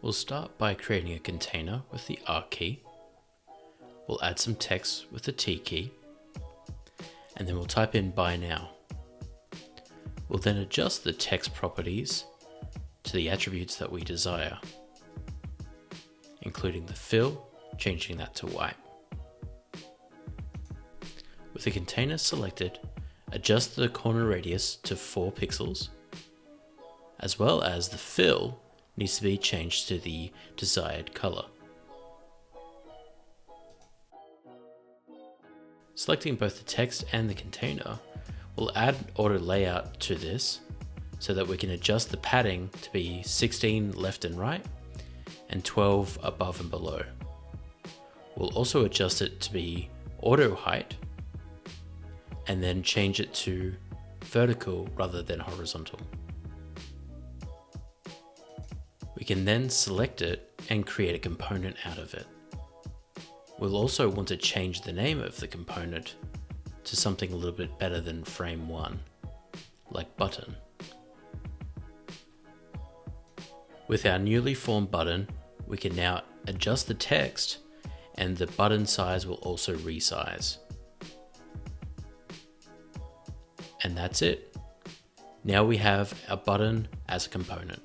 We'll start by creating a container with the R key. We'll add some text with the T key, and then we'll type in buy now. We'll then adjust the text properties to the attributes that we desire, including the fill, changing that to white. With the container selected, adjust the corner radius to 4 pixels, as well as the fill needs to be changed to the desired color. Selecting both the text and the container, we'll add auto layout to this so that we can adjust the padding to be 16 left and right and 12 above and below. We'll also adjust it to be auto height and then change it to vertical rather than horizontal. We can then select it and create a component out of it. We'll also want to change the name of the component to something a little bit better than frame 1, like button. With our newly formed button, we can now adjust the text and the button size will also resize. And that's it. Now we have our button as a component.